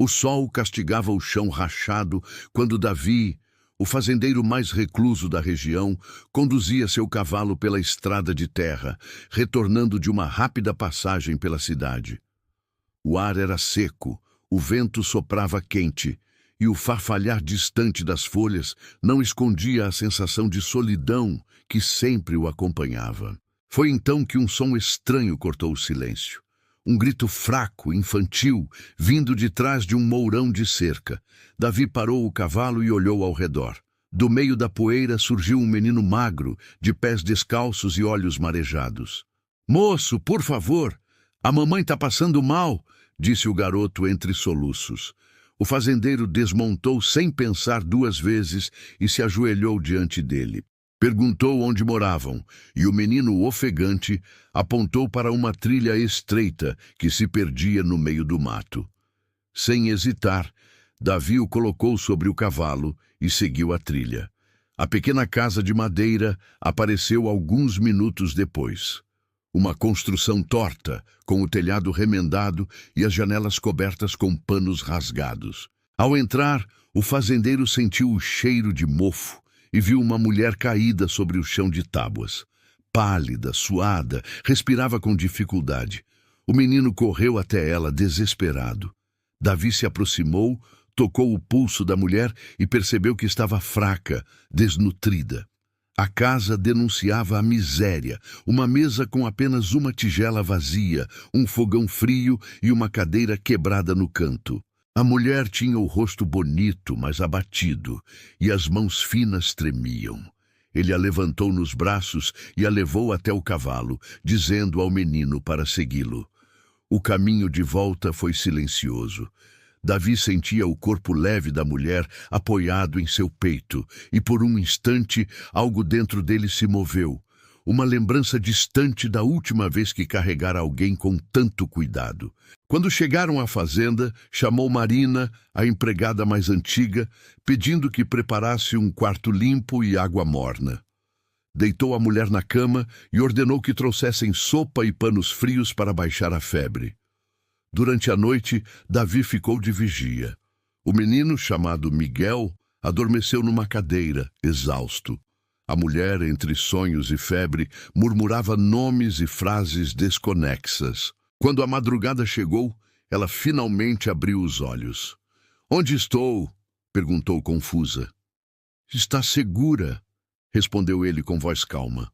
O sol castigava o chão rachado quando Davi, o fazendeiro mais recluso da região, conduzia seu cavalo pela estrada de terra, retornando de uma rápida passagem pela cidade. O ar era seco, o vento soprava quente, e o farfalhar distante das folhas não escondia a sensação de solidão que sempre o acompanhava. Foi então que um som estranho cortou o silêncio. Um grito fraco, infantil, vindo de trás de um mourão de cerca. Davi parou o cavalo e olhou ao redor. Do meio da poeira surgiu um menino magro, de pés descalços e olhos marejados. "Moço, por favor, a mamãe está passando mal", disse o garoto entre soluços. O fazendeiro desmontou sem pensar duas vezes e se ajoelhou diante dele. Perguntou onde moravam, e o menino ofegante apontou para uma trilha estreita que se perdia no meio do mato. Sem hesitar, Davi o colocou sobre o cavalo e seguiu a trilha. A pequena casa de madeira apareceu alguns minutos depois. Uma construção torta, com o telhado remendado e as janelas cobertas com panos rasgados. Ao entrar, o fazendeiro sentiu o cheiro de mofo e viu uma mulher caída sobre o chão de tábuas. Pálida, suada, respirava com dificuldade. O menino correu até ela, desesperado. Davi se aproximou, tocou o pulso da mulher e percebeu que estava fraca, desnutrida. A casa denunciava a miséria, uma mesa com apenas uma tigela vazia, um fogão frio e uma cadeira quebrada no canto. A mulher tinha o rosto bonito, mas abatido, e as mãos finas tremiam. Ele a levantou nos braços e a levou até o cavalo, dizendo ao menino para segui-lo. O caminho de volta foi silencioso. Davi sentia o corpo leve da mulher apoiado em seu peito, e por um instante algo dentro dele se moveu. Uma lembrança distante da última vez que carregara alguém com tanto cuidado. Quando chegaram à fazenda, chamou Marina, a empregada mais antiga, pedindo que preparasse um quarto limpo e água morna. Deitou a mulher na cama e ordenou que trouxessem sopa e panos frios para baixar a febre. Durante a noite, Davi ficou de vigia. O menino, chamado Miguel, adormeceu numa cadeira, exausto. A mulher, entre sonhos e febre, murmurava nomes e frases desconexas. Quando a madrugada chegou, ela finalmente abriu os olhos. "Onde estou?" perguntou confusa. "Está segura?" respondeu ele com voz calma.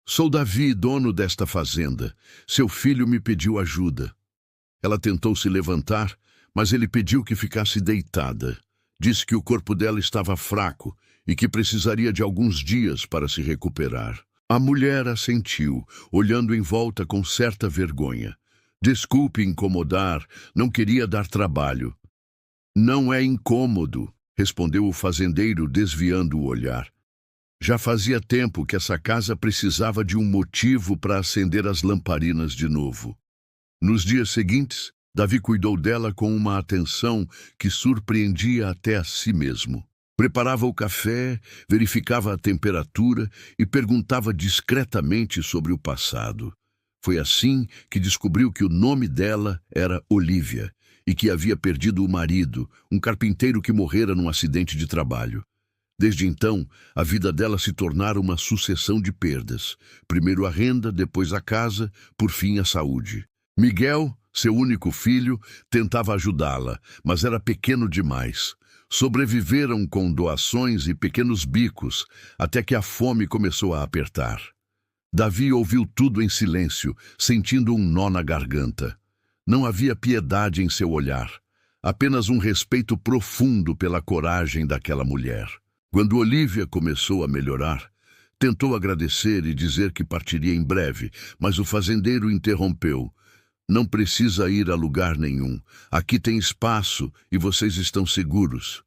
"Sou Davi, dono desta fazenda. Seu filho me pediu ajuda." Ela tentou se levantar, mas ele pediu que ficasse deitada. Disse que o corpo dela estava fraco e que precisaria de alguns dias para se recuperar. A mulher assentiu, olhando em volta com certa vergonha. "Desculpe incomodar, não queria dar trabalho." "Não é incômodo", respondeu o fazendeiro, desviando o olhar. Já fazia tempo que essa casa precisava de um motivo para acender as lamparinas de novo. Nos dias seguintes, Davi cuidou dela com uma atenção que surpreendia até a si mesmo. Preparava o café, verificava a temperatura e perguntava discretamente sobre o passado. Foi assim que descobriu que o nome dela era Olívia e que havia perdido o marido, um carpinteiro que morrera num acidente de trabalho. Desde então, a vida dela se tornara uma sucessão de perdas. Primeiro a renda, depois a casa, por fim a saúde. Miguel, seu único filho, tentava ajudá-la, mas era pequeno demais. Sobreviveram com doações e pequenos bicos, até que a fome começou a apertar. Davi ouviu tudo em silêncio, sentindo um nó na garganta. Não havia piedade em seu olhar, apenas um respeito profundo pela coragem daquela mulher. Quando Olívia começou a melhorar, tentou agradecer e dizer que partiria em breve, mas o fazendeiro interrompeu. "Não precisa ir a lugar nenhum. Aqui tem espaço e vocês estão seguros."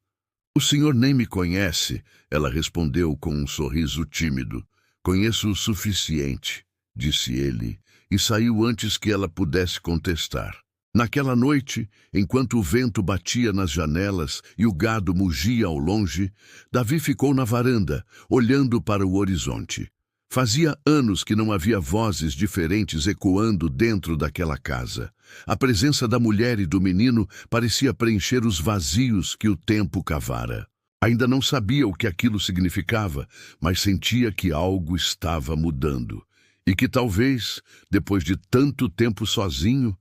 "O senhor nem me conhece", ela respondeu com um sorriso tímido. "Conheço o suficiente", disse ele, e saiu antes que ela pudesse contestar. Naquela noite, enquanto o vento batia nas janelas e o gado mugia ao longe, Davi ficou na varanda, olhando para o horizonte. Fazia anos que não havia vozes diferentes ecoando dentro daquela casa. A presença da mulher e do menino parecia preencher os vazios que o tempo cavara. Ainda não sabia o que aquilo significava, mas sentia que algo estava mudando. E que talvez, depois de tanto tempo sozinho,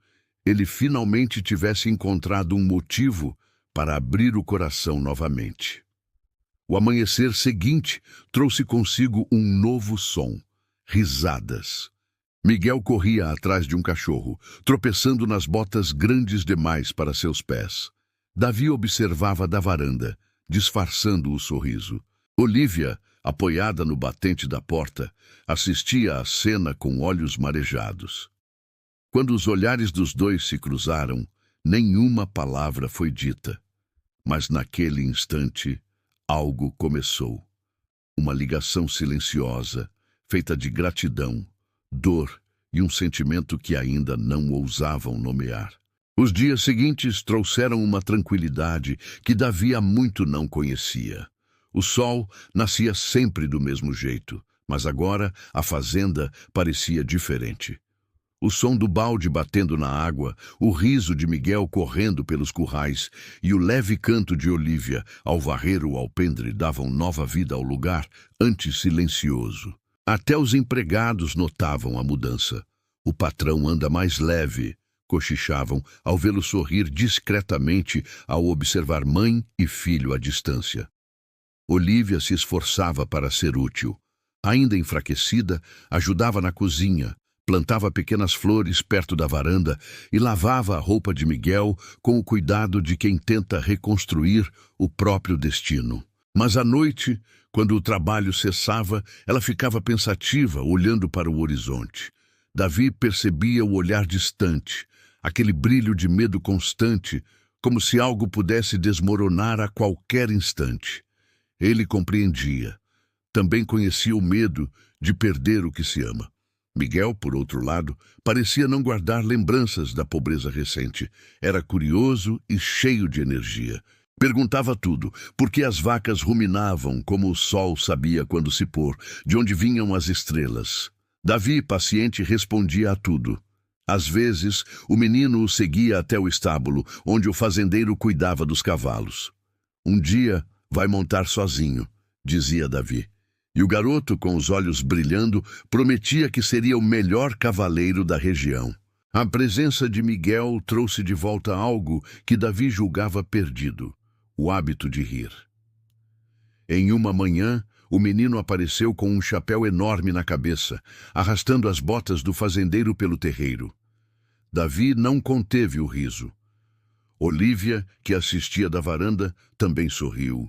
ele finalmente tivesse encontrado um motivo para abrir o coração novamente. O amanhecer seguinte trouxe consigo um novo som: risadas. Miguel corria atrás de um cachorro, tropeçando nas botas grandes demais para seus pés. Davi observava da varanda, disfarçando o sorriso. Olívia, apoiada no batente da porta, assistia à cena com olhos marejados. Quando os olhares dos dois se cruzaram, nenhuma palavra foi dita. Mas naquele instante, algo começou. Uma ligação silenciosa, feita de gratidão, dor e um sentimento que ainda não ousavam nomear. Os dias seguintes trouxeram uma tranquilidade que Davi há muito não conhecia. O sol nascia sempre do mesmo jeito, mas agora a fazenda parecia diferente. O som do balde batendo na água, o riso de Miguel correndo pelos currais e o leve canto de Olívia ao varrer o alpendre davam nova vida ao lugar, antes silencioso. Até os empregados notavam a mudança. O patrão anda mais leve, cochichavam ao vê-lo sorrir discretamente ao observar mãe e filho à distância. Olívia se esforçava para ser útil. Ainda enfraquecida, ajudava na cozinha, plantava pequenas flores perto da varanda e lavava a roupa de Miguel com o cuidado de quem tenta reconstruir o próprio destino. Mas à noite, quando o trabalho cessava, ela ficava pensativa, olhando para o horizonte. Davi percebia o olhar distante, aquele brilho de medo constante, como se algo pudesse desmoronar a qualquer instante. Ele compreendia. Também conhecia o medo de perder o que se ama. Miguel, por outro lado, parecia não guardar lembranças da pobreza recente. Era curioso e cheio de energia. Perguntava tudo, por que as vacas ruminavam como o sol sabia quando se pôr, de onde vinham as estrelas. Davi, paciente, respondia a tudo. Às vezes, o menino o seguia até o estábulo, onde o fazendeiro cuidava dos cavalos. Um dia vai montar sozinho, dizia Davi. E o garoto, com os olhos brilhando, prometia que seria o melhor cavaleiro da região. A presença de Miguel trouxe de volta algo que Davi julgava perdido: o hábito de rir. Em uma manhã, o menino apareceu com um chapéu enorme na cabeça, arrastando as botas do fazendeiro pelo terreiro. Davi não conteve o riso. Olívia, que assistia da varanda, também sorriu.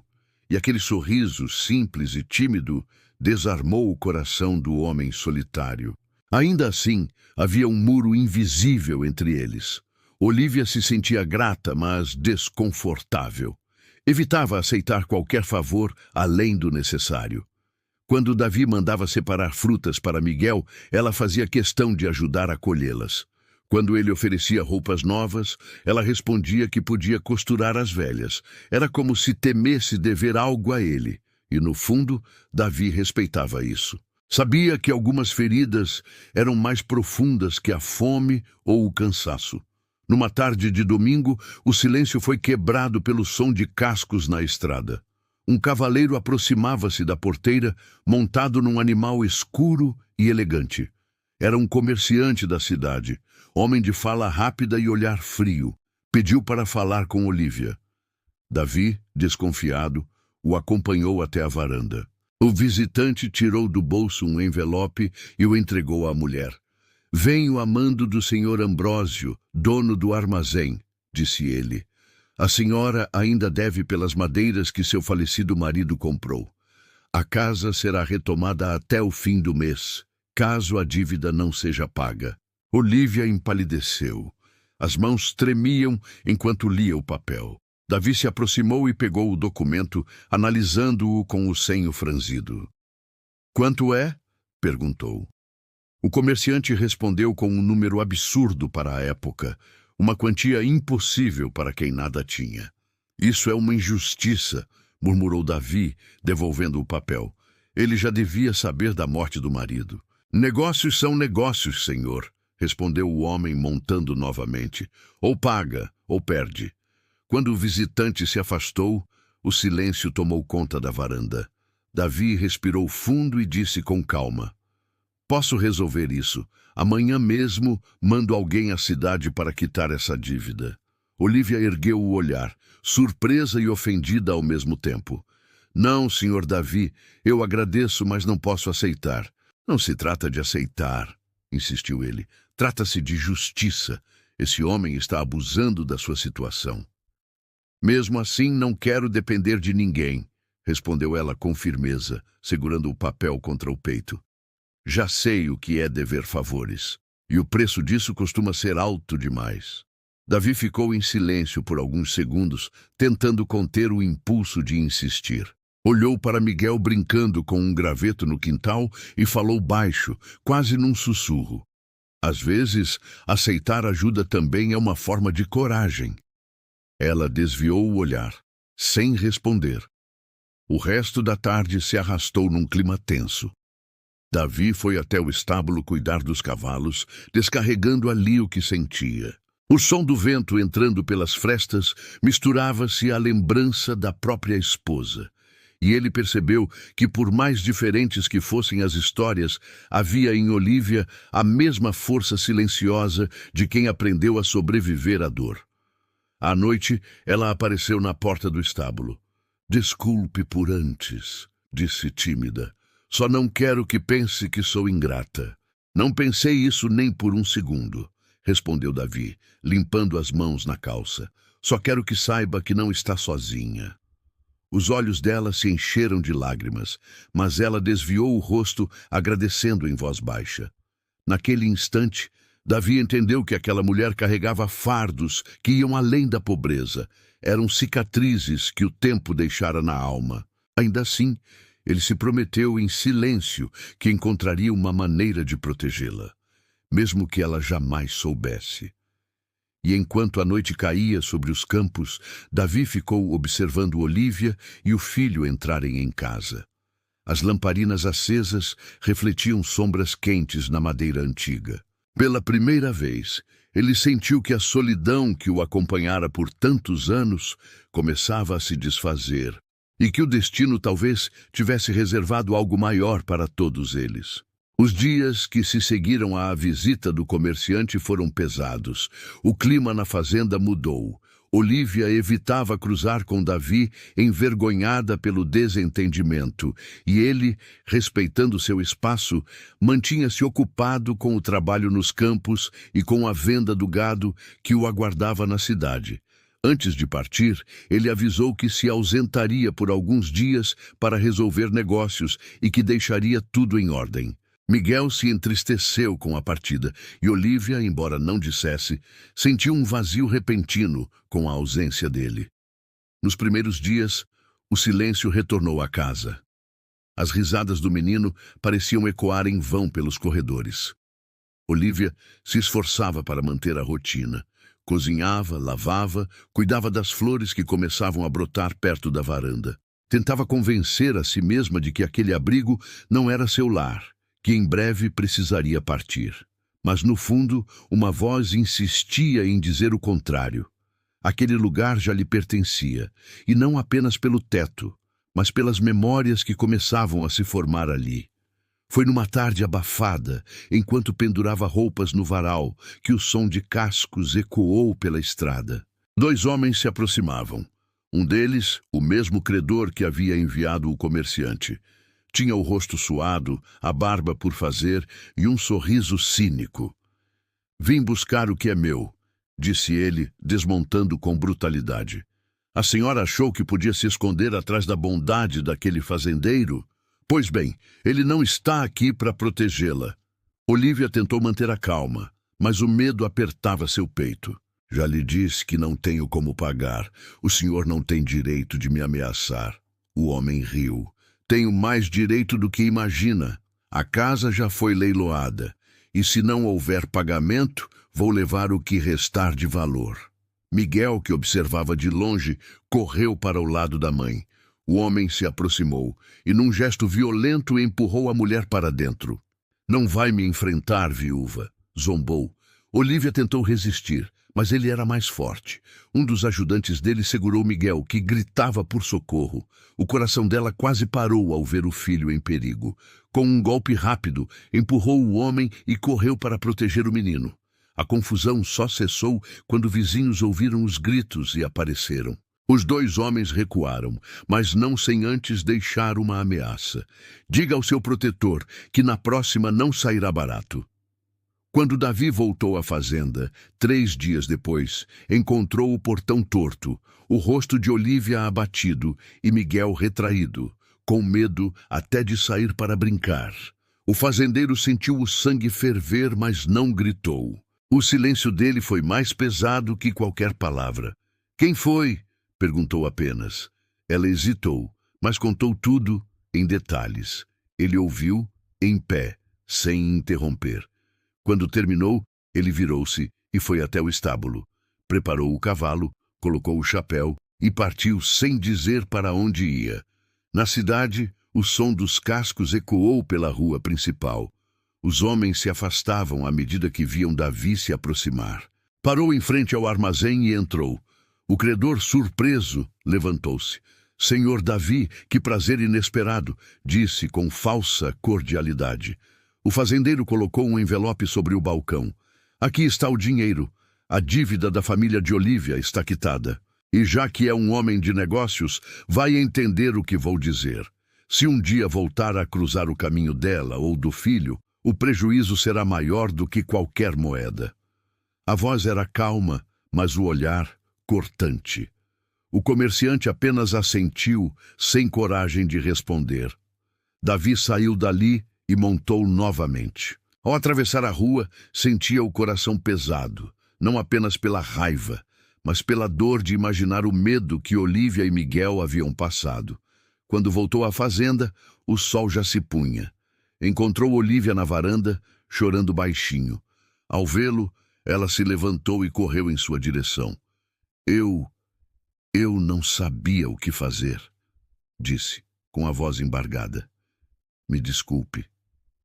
E aquele sorriso, simples e tímido, desarmou o coração do homem solitário. Ainda assim, havia um muro invisível entre eles. Olívia se sentia grata, mas desconfortável. Evitava aceitar qualquer favor além do necessário. Quando Davi mandava separar frutas para Miguel, ela fazia questão de ajudar a colhê-las. Quando ele oferecia roupas novas, ela respondia que podia costurar as velhas. Era como se temesse dever algo a ele. E, no fundo, Davi respeitava isso. Sabia que algumas feridas eram mais profundas que a fome ou o cansaço. Numa tarde de domingo, o silêncio foi quebrado pelo som de cascos na estrada. Um cavaleiro aproximava-se da porteira, montado num animal escuro e elegante. Era um comerciante da cidade, homem de fala rápida e olhar frio. Pediu para falar com Olívia. Davi, desconfiado, o acompanhou até a varanda. O visitante tirou do bolso um envelope e o entregou à mulher. "Venho a mando do senhor Ambrósio, dono do armazém", disse ele. "A senhora ainda deve pelas madeiras que seu falecido marido comprou. A casa será retomada até o fim do mês, caso a dívida não seja paga." Olívia empalideceu. As mãos tremiam enquanto lia o papel. Davi se aproximou e pegou o documento, analisando-o com o senho franzido. "Quanto é?" perguntou. O comerciante respondeu com um número absurdo para a época, uma quantia impossível para quem nada tinha. "Isso é uma injustiça", murmurou Davi, devolvendo o papel. Ele já devia saber da morte do marido. Negócios são negócios, senhor, respondeu o homem montando novamente. Ou paga, ou perde. Quando o visitante se afastou, o silêncio tomou conta da varanda. Davi respirou fundo e disse com calma: posso resolver isso. Amanhã mesmo mando alguém à cidade para quitar essa dívida. Olívia ergueu o olhar, surpresa e ofendida ao mesmo tempo. Não, senhor Davi, eu agradeço, mas não posso aceitar. Não se trata de aceitar, insistiu ele. Trata-se de justiça. Esse homem está abusando da sua situação. Mesmo assim, não quero depender de ninguém, respondeu ela com firmeza, segurando o papel contra o peito. Já sei o que é dever favores, e o preço disso costuma ser alto demais. Davi ficou em silêncio por alguns segundos, tentando conter o impulso de insistir. Olhou para Miguel brincando com um graveto no quintal e falou baixo, quase num sussurro. Às vezes, aceitar ajuda também é uma forma de coragem. Ela desviou o olhar, sem responder. O resto da tarde se arrastou num clima tenso. Davi foi até o estábulo cuidar dos cavalos, descarregando ali o que sentia. O som do vento entrando pelas frestas misturava-se à lembrança da própria esposa. E ele percebeu que, por mais diferentes que fossem as histórias, havia em Olívia a mesma força silenciosa de quem aprendeu a sobreviver à dor. À noite, ela apareceu na porta do estábulo. Desculpe por antes, disse tímida. Só não quero que pense que sou ingrata. Não pensei isso nem por um segundo, respondeu Davi, limpando as mãos na calça. Só quero que saiba que não está sozinha. Os olhos dela se encheram de lágrimas, mas ela desviou o rosto, agradecendo em voz baixa. Naquele instante, Davi entendeu que aquela mulher carregava fardos que iam além da pobreza. Eram cicatrizes que o tempo deixara na alma. Ainda assim, ele se prometeu em silêncio que encontraria uma maneira de protegê-la, mesmo que ela jamais soubesse. E enquanto a noite caía sobre os campos, Davi ficou observando Olívia e o filho entrarem em casa. As lamparinas acesas refletiam sombras quentes na madeira antiga. Pela primeira vez, ele sentiu que a solidão que o acompanhara por tantos anos começava a se desfazer, e que o destino talvez tivesse reservado algo maior para todos eles. Os dias que se seguiram à visita do comerciante foram pesados. O clima na fazenda mudou. Olívia evitava cruzar com Davi, envergonhada pelo desentendimento, e ele, respeitando seu espaço, mantinha-se ocupado com o trabalho nos campos e com a venda do gado que o aguardava na cidade. Antes de partir, ele avisou que se ausentaria por alguns dias para resolver negócios e que deixaria tudo em ordem. Miguel se entristeceu com a partida e Olívia, embora não dissesse, sentiu um vazio repentino com a ausência dele. Nos primeiros dias, o silêncio retornou à casa. As risadas do menino pareciam ecoar em vão pelos corredores. Olívia se esforçava para manter a rotina. Cozinhava, lavava, cuidava das flores que começavam a brotar perto da varanda. Tentava convencer a si mesma de que aquele abrigo não era seu lar, que em breve precisaria partir. Mas, no fundo, uma voz insistia em dizer o contrário. Aquele lugar já lhe pertencia, e não apenas pelo teto, mas pelas memórias que começavam a se formar ali. Foi numa tarde abafada, enquanto pendurava roupas no varal, que o som de cascos ecoou pela estrada. 2 homens se aproximavam. Um deles, o mesmo credor que havia enviado o comerciante. Tinha o rosto suado, a barba por fazer e um sorriso cínico. Vim buscar o que é meu, disse ele, desmontando com brutalidade. A senhora achou que podia se esconder atrás da bondade daquele fazendeiro? Pois bem, ele não está aqui para protegê-la. Olívia tentou manter a calma, mas o medo apertava seu peito. Já lhe disse que não tenho como pagar. O senhor não tem direito de me ameaçar. O homem riu. Tenho mais direito do que imagina. A casa já foi leiloada, e se não houver pagamento, vou levar o que restar de valor. Miguel, que observava de longe, correu para o lado da mãe. O homem se aproximou e, num gesto violento, empurrou a mulher para dentro. Não vai me enfrentar, viúva, zombou. Olívia tentou resistir, mas ele era mais forte. Um dos ajudantes dele segurou Miguel, que gritava por socorro. O coração dela quase parou ao ver o filho em perigo. Com um golpe rápido, empurrou o homem e correu para proteger o menino. A confusão só cessou quando vizinhos ouviram os gritos e apareceram. Os dois homens recuaram, mas não sem antes deixar uma ameaça. Diga ao seu protetor que na próxima não sairá barato. Quando Davi voltou à fazenda, 3 dias depois, encontrou o portão torto, o rosto de Olívia abatido e Miguel retraído, com medo até de sair para brincar. O fazendeiro sentiu o sangue ferver, mas não gritou. O silêncio dele foi mais pesado que qualquer palavra. Quem foi? Perguntou apenas. Ela hesitou, mas contou tudo em detalhes. Ele ouviu, em pé, sem interromper. Quando terminou, ele virou-se e foi até o estábulo. Preparou o cavalo, colocou o chapéu e partiu sem dizer para onde ia. Na cidade, o som dos cascos ecoou pela rua principal. Os homens se afastavam à medida que viam Davi se aproximar. Parou em frente ao armazém e entrou. O credor, surpreso, levantou-se. Senhor Davi, que prazer inesperado, disse com falsa cordialidade. O fazendeiro colocou um envelope sobre o balcão. Aqui está o dinheiro. A dívida da família de Olívia está quitada. E já que é um homem de negócios, vai entender o que vou dizer. Se um dia voltar a cruzar o caminho dela ou do filho, o prejuízo será maior do que qualquer moeda. A voz era calma, mas o olhar cortante. O comerciante apenas assentiu, sem coragem de responder. Davi saiu dali e montou novamente. Ao atravessar a rua, sentia o coração pesado, não apenas pela raiva, mas pela dor de imaginar o medo que Olívia e Miguel haviam passado. Quando voltou à fazenda, o sol já se punha. Encontrou Olívia na varanda, chorando baixinho. Ao vê-lo, ela se levantou e correu em sua direção. Eu não sabia o que fazer, disse, com a voz embargada. Me desculpe.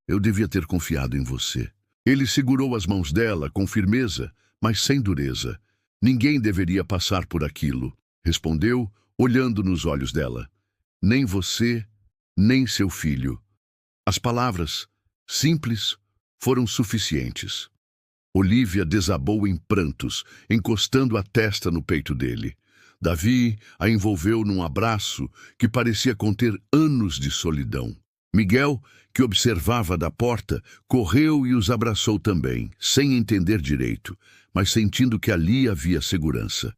Eu devia ter confiado em você. Ele segurou as mãos dela com firmeza, mas sem dureza. Ninguém deveria passar por aquilo, respondeu, olhando nos olhos dela. Nem você, nem seu filho. As palavras, simples, foram suficientes. Olívia desabou em prantos, encostando a testa no peito dele. Davi a envolveu num abraço que parecia conter anos de solidão. Miguel, que observava da porta, correu e os abraçou também, sem entender direito, mas sentindo que ali havia segurança.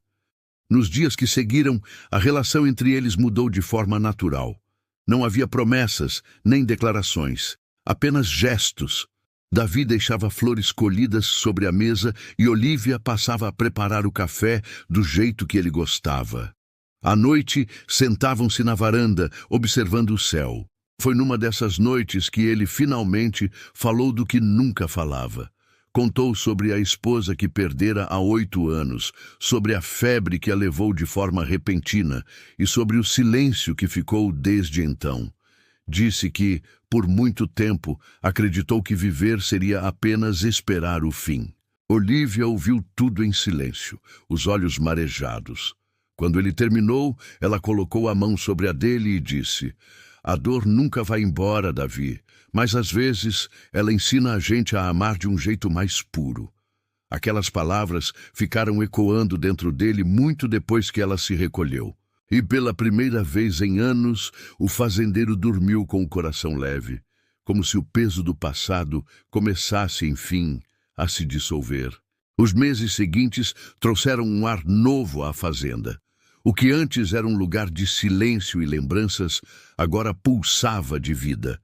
Nos dias que seguiram, a relação entre eles mudou de forma natural. Não havia promessas, nem declarações, apenas gestos. Davi deixava flores colhidas sobre a mesa e Olívia passava a preparar o café do jeito que ele gostava. À noite, sentavam-se na varanda, observando o céu. Foi numa dessas noites que ele finalmente falou do que nunca falava. Contou sobre a esposa que perdera há 8 anos, sobre a febre que a levou de forma repentina e sobre o silêncio que ficou desde então. Disse que, por muito tempo, acreditou que viver seria apenas esperar o fim. Olívia ouviu tudo em silêncio, os olhos marejados. Quando ele terminou, ela colocou a mão sobre a dele e disse: a dor nunca vai embora, Davi, mas às vezes ela ensina a gente a amar de um jeito mais puro. Aquelas palavras ficaram ecoando dentro dele muito depois que ela se recolheu. E pela primeira vez em anos, o fazendeiro dormiu com o coração leve, como se o peso do passado começasse, enfim, a se dissolver. Os meses seguintes trouxeram um ar novo à fazenda. O que antes era um lugar de silêncio e lembranças, agora pulsava de vida.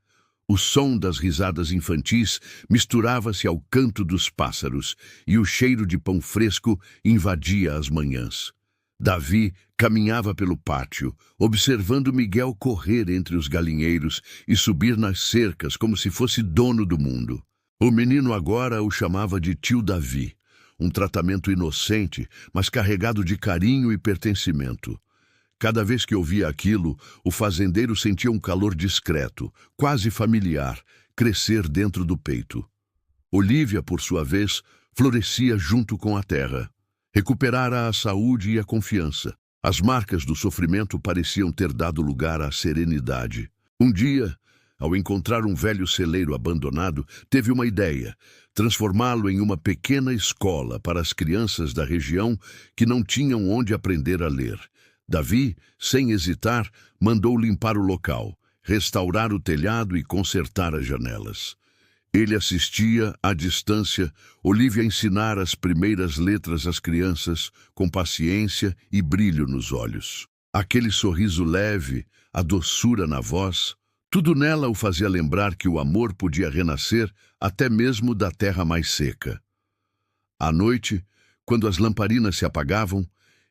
O som das risadas infantis misturava-se ao canto dos pássaros e o cheiro de pão fresco invadia as manhãs. Davi caminhava pelo pátio, observando Miguel correr entre os galinheiros e subir nas cercas como se fosse dono do mundo. O menino agora o chamava de tio Davi, um tratamento inocente, mas carregado de carinho e pertencimento. Cada vez que ouvia aquilo, o fazendeiro sentia um calor discreto, quase familiar, crescer dentro do peito. Olívia, por sua vez, florescia junto com a terra. Recuperara a saúde e a confiança. As marcas do sofrimento pareciam ter dado lugar à serenidade. Um dia, ao encontrar um velho celeiro abandonado, teve uma ideia: transformá-lo em uma pequena escola para as crianças da região que não tinham onde aprender a ler. Davi, sem hesitar, mandou limpar o local, restaurar o telhado e consertar as janelas. Ele assistia, à distância, Olívia ensinar as primeiras letras às crianças, com paciência e brilho nos olhos. Aquele sorriso leve, a doçura na voz, tudo nela o fazia lembrar que o amor podia renascer até mesmo da terra mais seca. À noite, quando as lamparinas se apagavam,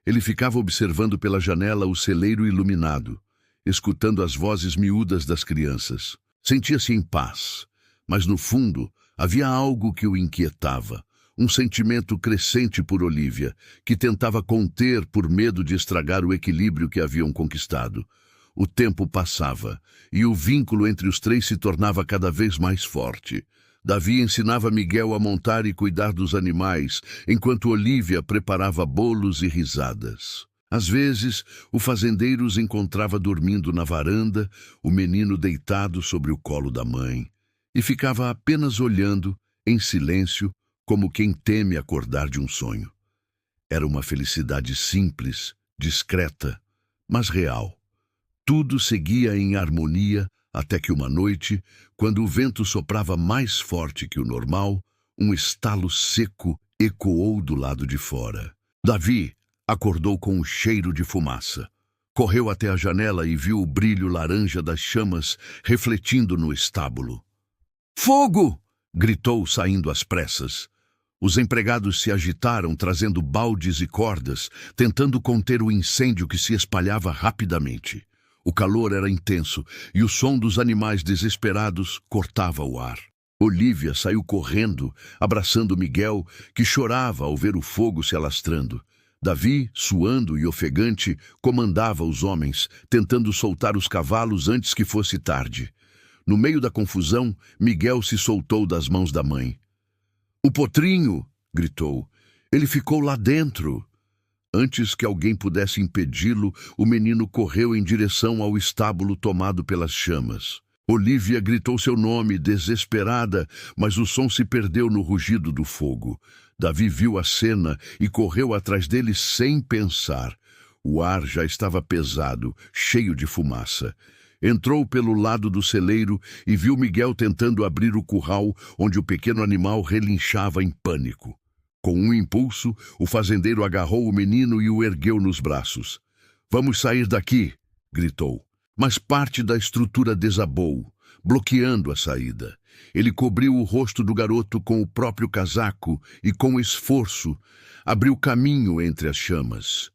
ele ficava observando pela janela o celeiro iluminado, escutando as vozes miúdas das crianças. Sentia-se em paz, mas no fundo havia algo que o inquietava, um sentimento crescente por Olívia, que tentava conter por medo de estragar o equilíbrio que haviam conquistado. O tempo passava, e o vínculo entre os três se tornava cada vez mais forte. Davi ensinava Miguel a montar e cuidar dos animais, enquanto Olívia preparava bolos e risadas. Às vezes, o fazendeiro os encontrava dormindo na varanda, o menino deitado sobre o colo da mãe, e ficava apenas olhando, em silêncio, como quem teme acordar de um sonho. Era uma felicidade simples, discreta, mas real. Tudo seguia em harmonia até que uma noite, quando o vento soprava mais forte que o normal, um estalo seco ecoou do lado de fora. Davi acordou com um cheiro de fumaça. Correu até a janela e viu o brilho laranja das chamas refletindo no estábulo. "Fogo!" gritou, saindo às pressas. Os empregados se agitaram, trazendo baldes e cordas, tentando conter o incêndio que se espalhava rapidamente. O calor era intenso e o som dos animais desesperados cortava o ar. Olívia saiu correndo, abraçando Miguel, que chorava ao ver o fogo se alastrando. Davi, suando e ofegante, comandava os homens, tentando soltar os cavalos antes que fosse tarde. No meio da confusão, Miguel se soltou das mãos da mãe. "O potrinho!" gritou. "Ele ficou lá dentro!" Antes que alguém pudesse impedi-lo, o menino correu em direção ao estábulo tomado pelas chamas. Olívia gritou seu nome, desesperada, mas o som se perdeu no rugido do fogo. Davi viu a cena e correu atrás dele sem pensar. O ar já estava pesado, cheio de fumaça. Entrou pelo lado do celeiro e viu Miguel tentando abrir o curral, onde o pequeno animal relinchava em pânico. Com um impulso, o fazendeiro agarrou o menino e o ergueu nos braços. "Vamos sair daqui!" gritou. Mas parte da estrutura desabou, bloqueando a saída. Ele cobriu o rosto do garoto com o próprio casaco e, com esforço, abriu caminho entre as chamas.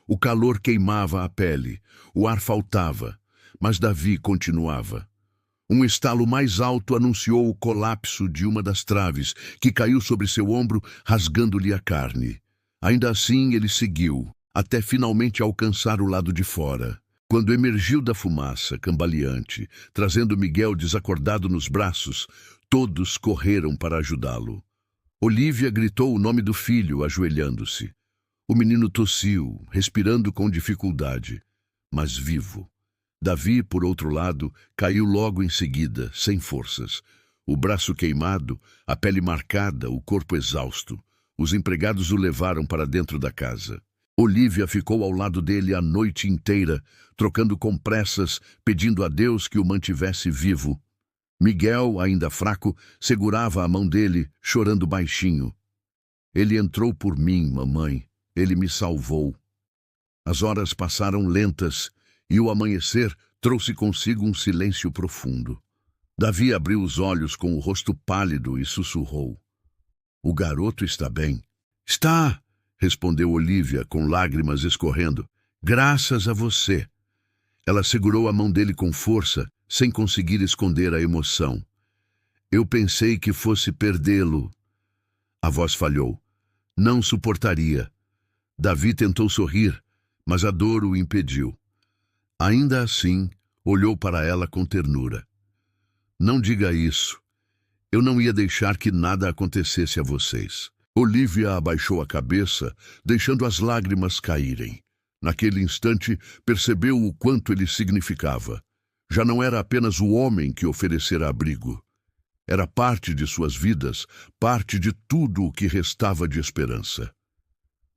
O calor queimava a pele, o ar faltava, mas Davi continuava. Um estalo mais alto anunciou o colapso de uma das traves, que caiu sobre seu ombro, rasgando-lhe a carne. Ainda assim, ele seguiu, até finalmente alcançar o lado de fora. Quando emergiu da fumaça, cambaleante, trazendo Miguel desacordado nos braços, todos correram para ajudá-lo. Olívia gritou o nome do filho, ajoelhando-se. O menino tossiu, respirando com dificuldade, mas vivo. Davi, por outro lado, caiu logo em seguida, sem forças. O braço queimado, a pele marcada, o corpo exausto. Os empregados o levaram para dentro da casa. Olívia ficou ao lado dele a noite inteira, trocando compressas, pedindo a Deus que o mantivesse vivo. Miguel, ainda fraco, segurava a mão dele, chorando baixinho. "Ele entrou por mim, mamãe. Ele me salvou." As horas passaram lentas, e o amanhecer trouxe consigo um silêncio profundo. Davi abriu os olhos com o rosto pálido e sussurrou. "O garoto está bem." "Está!" respondeu Olívia, com lágrimas escorrendo. "Graças a você." Ela segurou a mão dele com força, sem conseguir esconder a emoção. "Eu pensei que fosse perdê-lo." A voz falhou. "Não suportaria." Davi tentou sorrir, mas a dor o impediu. Ainda assim, olhou para ela com ternura. Não diga isso. Eu não ia deixar que nada acontecesse a vocês. Olivia abaixou a cabeça, deixando as lágrimas caírem. Naquele instante, percebeu o quanto ele significava. Já não era apenas o homem que oferecera abrigo. Era parte de suas vidas, parte de tudo o que restava de esperança.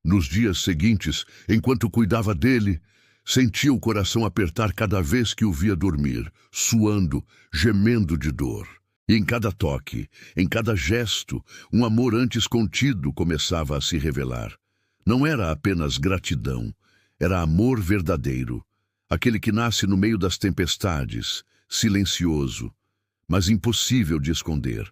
Nos dias seguintes, enquanto cuidava dele, sentia o coração apertar cada vez que o via dormir, suando, gemendo de dor. E em cada toque, em cada gesto, um amor antes contido começava a se revelar. Não era apenas gratidão, era amor verdadeiro, aquele que nasce no meio das tempestades, silencioso, mas impossível de esconder.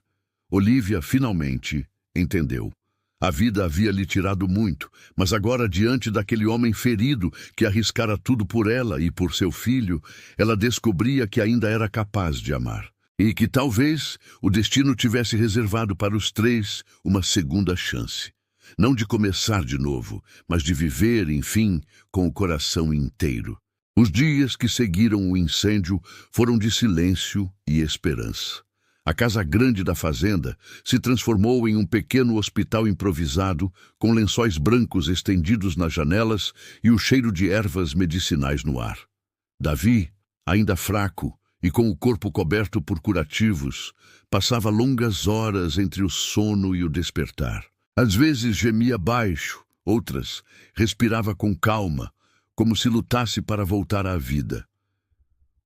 Olivia finalmente entendeu. A vida havia lhe tirado muito, mas agora, diante daquele homem ferido que arriscara tudo por ela e por seu filho, ela descobria que ainda era capaz de amar. E que talvez o destino tivesse reservado para os três uma segunda chance. Não de começar de novo, mas de viver, enfim, com o coração inteiro. Os dias que seguiram o incêndio foram de silêncio e esperança. A casa grande da fazenda se transformou em um pequeno hospital improvisado, com lençóis brancos estendidos nas janelas e o cheiro de ervas medicinais no ar. Davi, ainda fraco e com o corpo coberto por curativos, passava longas horas entre o sono e o despertar. Às vezes gemia baixo, outras respirava com calma, como se lutasse para voltar à vida.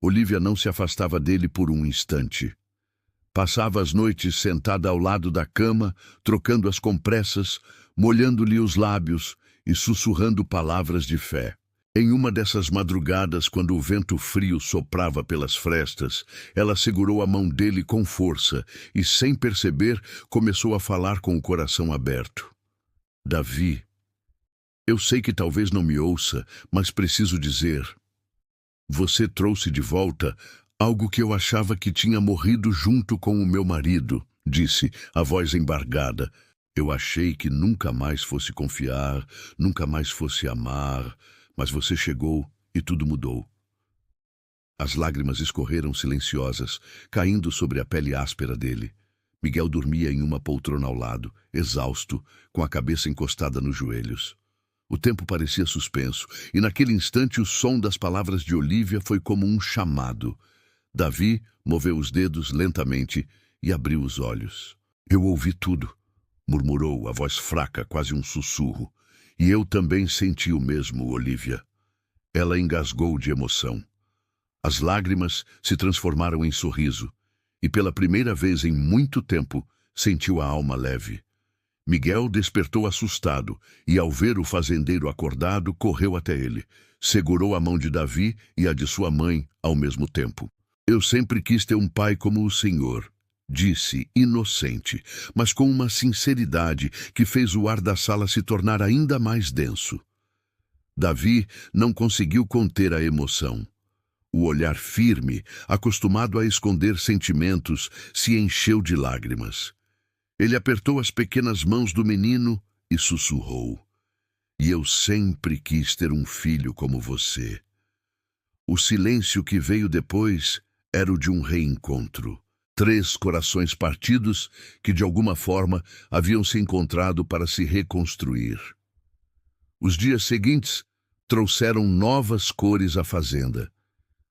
Olivia não se afastava dele por um instante. Passava as noites sentada ao lado da cama, trocando as compressas, molhando-lhe os lábios e sussurrando palavras de fé. Em uma dessas madrugadas, quando o vento frio soprava pelas frestas, ela segurou a mão dele com força e, sem perceber, começou a falar com o coração aberto. Davi, eu sei que talvez não me ouça, mas preciso dizer. Você trouxe de volta algo que eu achava que tinha morrido junto com o meu marido, disse, a voz embargada. Eu achei que nunca mais fosse confiar, nunca mais fosse amar, mas você chegou e tudo mudou. As lágrimas escorreram silenciosas, caindo sobre a pele áspera dele. Miguel dormia em uma poltrona ao lado, exausto, com a cabeça encostada nos joelhos. O tempo parecia suspenso, e naquele instante o som das palavras de Olivia foi como um chamado. Davi moveu os dedos lentamente e abriu os olhos. Eu ouvi tudo, murmurou, a voz fraca, quase um sussurro. E eu também senti o mesmo, Olivia. Ela engasgou de emoção. As lágrimas se transformaram em sorriso, e pela primeira vez em muito tempo sentiu a alma leve. Miguel despertou assustado, e ao ver o fazendeiro acordado, correu até ele. Segurou a mão de Davi e a de sua mãe ao mesmo tempo. Eu sempre quis ter um pai como o senhor, disse, inocente, mas com uma sinceridade que fez o ar da sala se tornar ainda mais denso. Davi não conseguiu conter a emoção. O olhar firme, acostumado a esconder sentimentos, se encheu de lágrimas. Ele apertou as pequenas mãos do menino e sussurrou. E eu sempre quis ter um filho como você. O silêncio que veio depois era o de um reencontro. 3 corações partidos que, de alguma forma, haviam se encontrado para se reconstruir. Os dias seguintes trouxeram novas cores à fazenda.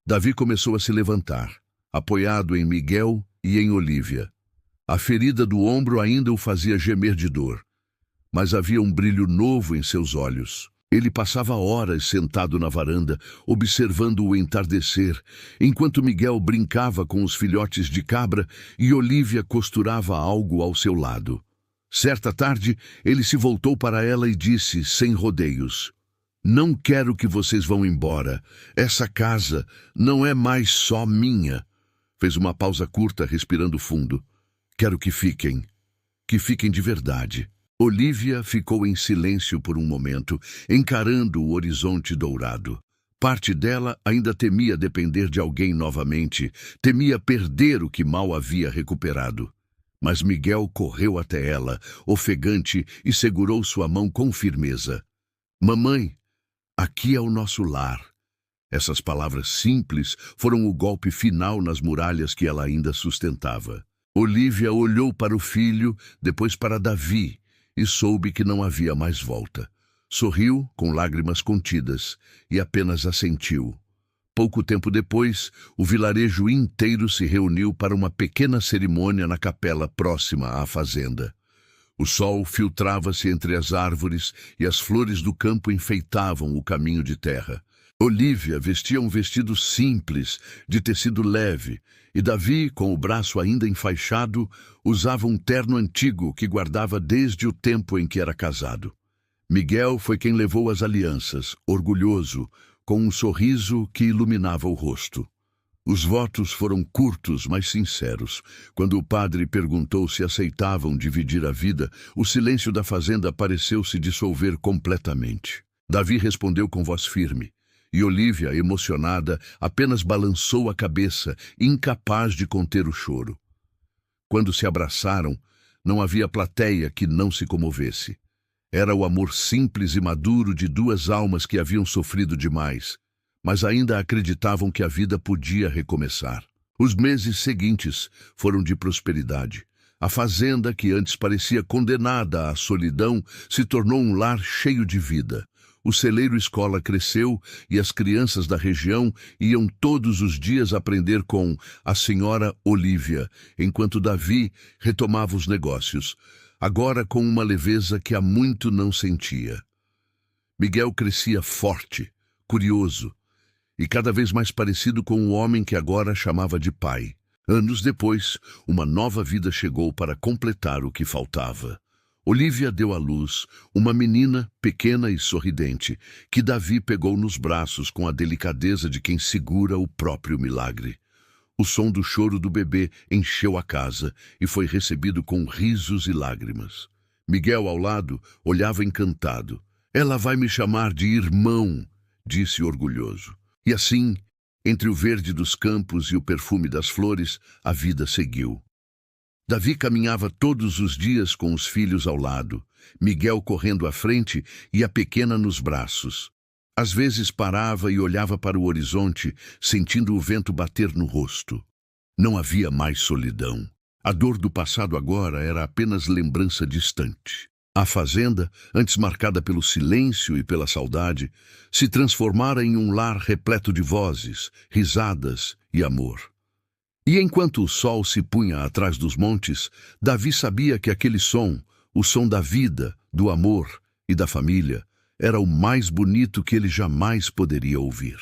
Davi começou a se levantar, apoiado em Miguel e em Olivia. A ferida do ombro ainda o fazia gemer de dor, mas havia um brilho novo em seus olhos. Ele passava horas sentado na varanda, observando o entardecer, enquanto Miguel brincava com os filhotes de cabra e Olivia costurava algo ao seu lado. Certa tarde, ele se voltou para ela e disse, sem rodeios, não quero que vocês vão embora. Essa casa não é mais só minha. Fez uma pausa curta, respirando fundo. Quero que fiquem de verdade. Olivia ficou em silêncio por um momento, encarando o horizonte dourado. Parte dela ainda temia depender de alguém novamente, temia perder o que mal havia recuperado. Mas Miguel correu até ela, ofegante, e segurou sua mão com firmeza. Mamãe, aqui é o nosso lar. Essas palavras simples foram o golpe final nas muralhas que ela ainda sustentava. Olívia olhou para o filho, depois para Davi, e soube que não havia mais volta. Sorriu, com lágrimas contidas, e apenas assentiu. Pouco tempo depois, o vilarejo inteiro se reuniu para uma pequena cerimônia na capela próxima à fazenda. O sol filtrava-se entre as árvores e as flores do campo enfeitavam o caminho de terra. Olívia vestia um vestido simples, de tecido leve, e Davi, com o braço ainda enfaixado, usava um terno antigo que guardava desde o tempo em que era casado. Miguel foi quem levou as alianças, orgulhoso, com um sorriso que iluminava o rosto. Os votos foram curtos, mas sinceros. Quando o padre perguntou se aceitavam dividir a vida, o silêncio da fazenda pareceu se dissolver completamente. Davi respondeu com voz firme, e Olívia, emocionada, apenas balançou a cabeça, incapaz de conter o choro. Quando se abraçaram, não havia plateia que não se comovesse. Era o amor simples e maduro de duas almas que haviam sofrido demais, mas ainda acreditavam que a vida podia recomeçar. Os meses seguintes foram de prosperidade. A fazenda, que antes parecia condenada à solidão, se tornou um lar cheio de vida. O celeiro escola cresceu e as crianças da região iam todos os dias aprender com a senhora Olívia, enquanto Davi retomava os negócios, agora com uma leveza que há muito não sentia. Miguel crescia forte, curioso, e cada vez mais parecido com o homem que agora chamava de pai. Anos depois, uma nova vida chegou para completar o que faltava. Olívia deu à luz uma menina pequena e sorridente, que Davi pegou nos braços com a delicadeza de quem segura o próprio milagre. O som do choro do bebê encheu a casa e foi recebido com risos e lágrimas. Miguel, ao lado, olhava encantado. "Ela vai me chamar de irmão", disse orgulhoso. E assim, entre o verde dos campos e o perfume das flores, a vida seguiu. Davi caminhava todos os dias com os filhos ao lado, Miguel correndo à frente e a pequena nos braços. Às vezes parava e olhava para o horizonte, sentindo o vento bater no rosto. Não havia mais solidão. A dor do passado agora era apenas lembrança distante. A fazenda, antes marcada pelo silêncio e pela saudade, se transformara em um lar repleto de vozes, risadas e amor. E enquanto o sol se punha atrás dos montes, Davi sabia que aquele som, o som da vida, do amor e da família, era o mais bonito que ele jamais poderia ouvir.